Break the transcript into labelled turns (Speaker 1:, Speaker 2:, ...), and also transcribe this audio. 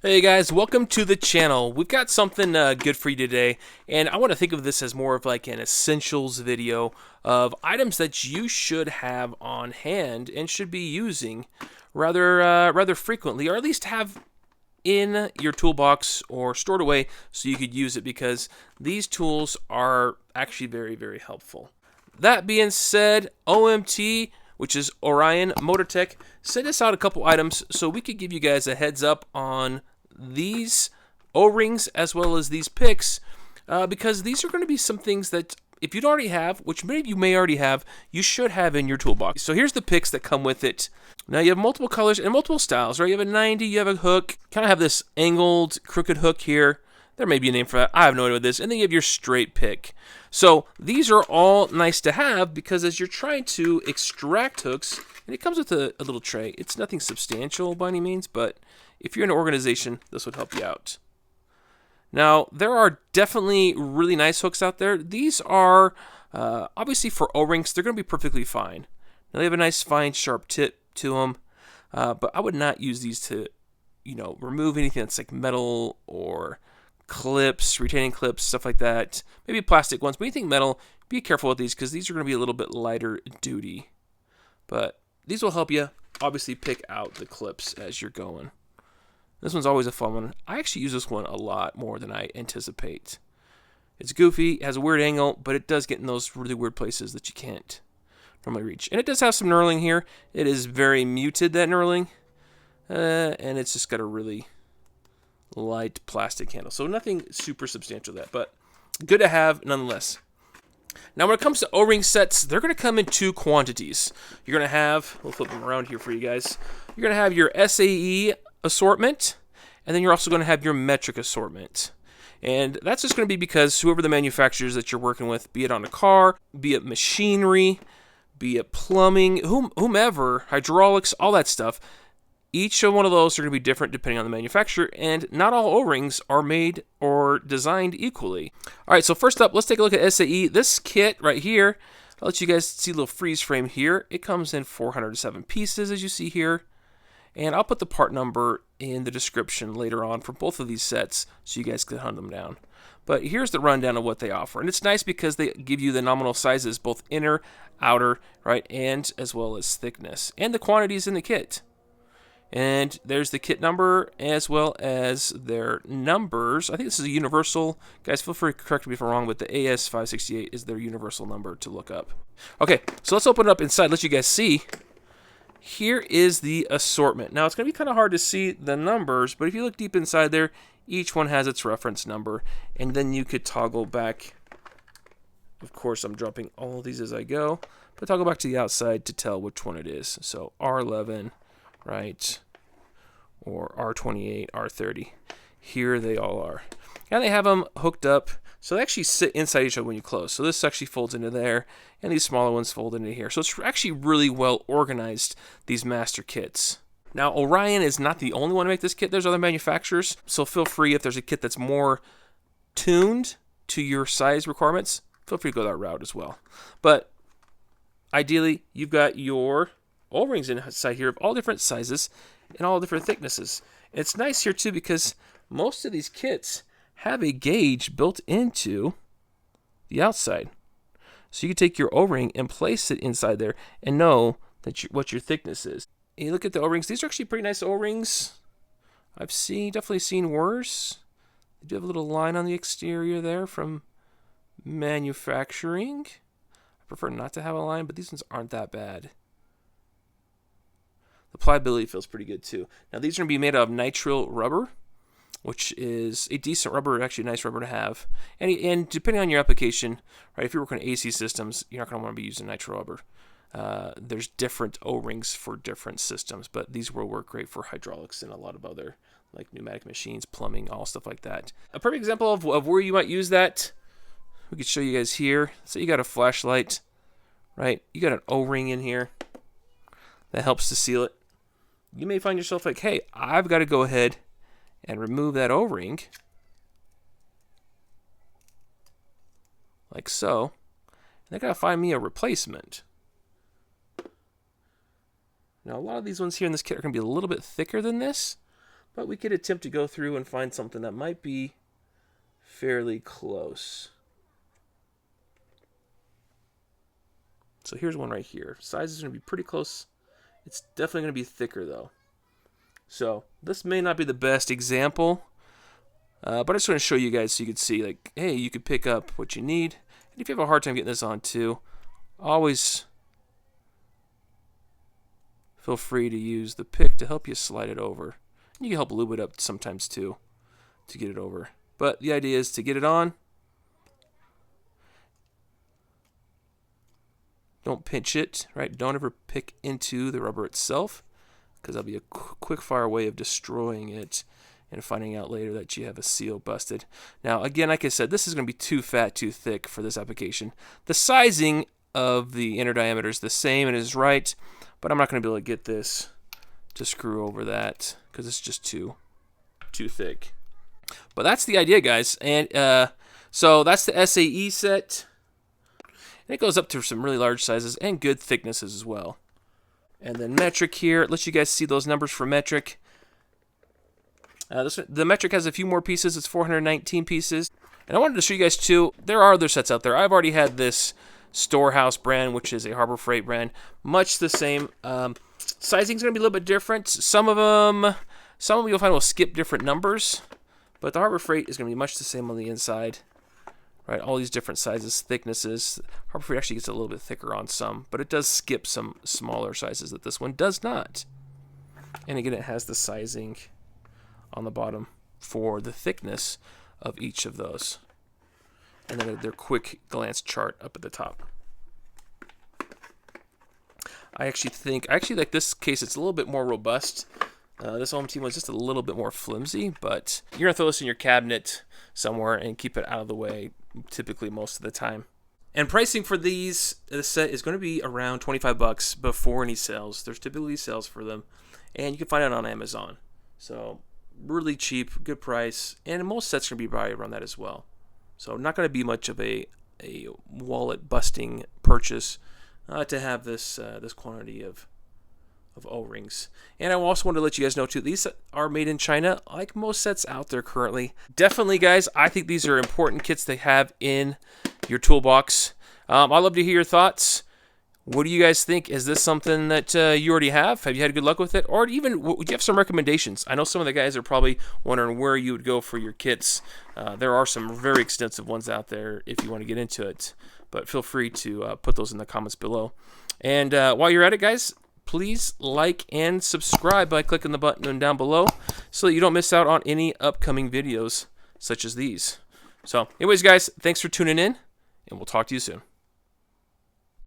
Speaker 1: Hey guys, welcome to the channel. We've got something good for you today, and I want to think of this as more of like an essentials video of items that you should have on hand and should be using rather frequently, or at least have in your toolbox or stored away so you could use it, because these tools are actually very helpful. That being said, OMT, which is Orion Motor Tech, sent us out a couple items so we could give you guys a heads up on these O-rings as well as these Pics, because these are going to be some things that if you don't already have, which many of you may already have, you should have in your toolbox. So here's the Pics that come with it. Now you have multiple colors and multiple styles, right? You have a 90, you have a hook, kind of have this angled, crooked hook here. There may be a name for that. I have no idea what this is. And then you have your straight pick. So these are all nice to have because as you're trying to extract hooks, and it comes with a little tray. It's nothing substantial by any means, but if you're in an organization, this would help you out. Now, there are definitely really nice hooks out there. These are obviously for O-rings. They're going to be perfectly fine. Now, they have a nice, fine, sharp tip to them, but I would not use these to, remove anything that's like metal or clips, retaining clips, stuff like that. Maybe plastic ones, but anything metal, be careful with these because these are going to be a little bit lighter duty. But these will help you obviously pick out the clips as you're going. This one's always a fun one. I actually use this one a lot more than I anticipate. It's goofy, it has a weird angle, but it does get in those really weird places that you can't normally reach. And it does have some knurling here. It is very muted, that knurling. And it's just got a really light plastic handle. So nothing super substantial that, but good to have nonetheless. Now when it comes to O-ring sets, they're going to come in two quantities. You're going to have, we'll flip them around here for you guys. You're going to have your SAE assortment, and then you're also going to have your metric assortment. And that's just going to be because whoever the manufacturers that you're working with, be it on a car, be it machinery, be it plumbing, whomever, hydraulics, all that stuff, each one of those are going to be different depending on the manufacturer, and not all O-rings are made or designed equally. All right, so first up, let's take a look at SAE. This kit right here, I'll let you guys see a little freeze frame here. It comes in 407 pieces, as you see here. And I'll put the part number in the description later on for both of these sets so you guys can hunt them down. But here's the rundown of what they offer. And it's nice because they give you the nominal sizes, both inner, outer, right, and as well as thickness. And the quantities in the kit. And there's the kit number as well as their numbers. I think this is a universal. Guys, feel free to correct me if I'm wrong, but the AS568 is their universal number to look up. Okay, so let's open it up inside, let you guys see. Here is the assortment. Now, it's going to be kind of hard to see the numbers, but if you look deep inside there, each one has its reference number, and then you could toggle back. Of course, I'm dropping all of these as I go, but toggle back to the outside to tell which one it is. So R11, right, or R28, R30. Here they all are. And they have them hooked up, so they actually sit inside each other when you close. So this actually folds into there, and these smaller ones fold into here. So it's actually really well organized, these master kits. Now, Orion is not the only one to make this kit. There's other manufacturers, so feel free, if there's a kit that's more tuned to your size requirements, feel free to go that route as well. But ideally, you've got your O-rings inside here of all different sizes and all different thicknesses. And it's nice here too because most of these kits have a gauge built into the outside. So you can take your O-ring and place it inside there and know that what your thickness is. And you look at the O-rings, these are actually pretty nice O-rings. I've definitely seen worse. They do have a little line on the exterior there from manufacturing. I prefer not to have a line, but these ones aren't that bad. The pliability feels pretty good too. Now these are going to be made out of nitrile rubber, which is a decent rubber, actually a nice rubber to have. And depending on your application, right, if you're working on AC systems, you're not going to want to be using nitrile rubber. There's different O-rings for different systems, but these will work great for hydraulics and a lot of other like pneumatic machines, plumbing, all stuff like that. A perfect example of where you might use that, we could show you guys here. So you got a flashlight, right? You got an O-ring in here that helps to seal it. You may find yourself like, hey, I've got to go ahead and remove that O-ring, like so, and I gotta find me a replacement. Now a lot of these ones here in this kit are gonna be a little bit thicker than this, but we could attempt to go through and find something that might be fairly close. So here's one right here. Size is going to be pretty close. It's definitely going to be thicker though. So this may not be the best example, but I just want to show you guys so you can see, like, hey, you could pick up what you need. And if you have a hard time getting this on too, always feel free to use the pick to help you slide it over. And you can help lube it up sometimes too to get it over. But the idea is to get it on. Don't pinch it, right? Don't ever pick into the rubber itself, because that'll be a quick fire way of destroying it and finding out later that you have a seal busted. Now, again, like I said, this is going to be too fat, too thick for this application. The sizing of the inner diameter is the same and is right, but I'm not going to be able to get this to screw over that because it's just too thick. But that's the idea, guys. And so that's the SAE set. And it goes up to some really large sizes and good thicknesses as well. And then metric here, it lets you guys see those numbers for metric. The metric has a few more pieces. It's 419 pieces. And I wanted to show you guys too, there are other sets out there. I've already had this Storehouse brand, which is a Harbor Freight brand. Much the same. Sizing's going to be a little bit different. Some of them you'll find will skip different numbers. But the Harbor Freight is going to be much the same on the inside. Right, all these different sizes, thicknesses. Harbor Freight actually gets a little bit thicker on some, but it does skip some smaller sizes that this one does not. And again, it has the sizing on the bottom for the thickness of each of those. And then their quick glance chart up at the top. I actually like this case. It's a little bit more robust. This OMT one's just a little bit more flimsy, but you're going to throw this in your cabinet somewhere and keep it out of the way typically most of the time. And pricing for this set is going to be around $25 before any sales. There's typically sales for them, and you can find it on Amazon. So really cheap, good price, and most sets are going to be probably around that as well. So not going to be much of a wallet busting purchase to have this quantity of O-rings. And I also want to let you guys know too, these are made in China, like most sets out there currently. Definitely, guys, I think these are important kits to have in your toolbox. I'd love to hear your thoughts. What do you guys think? Is this something that you already have? Have you had good luck with it? Or even, would you have some recommendations? I know some of the guys are probably wondering where you would go for your kits. There are some very extensive ones out there if you want to get into it. But feel free to put those in the comments below. And while you're at it, guys, please like and subscribe by clicking the button down below so that you don't miss out on any upcoming videos such as these. So anyways, guys, thanks for tuning in, and we'll talk to you soon.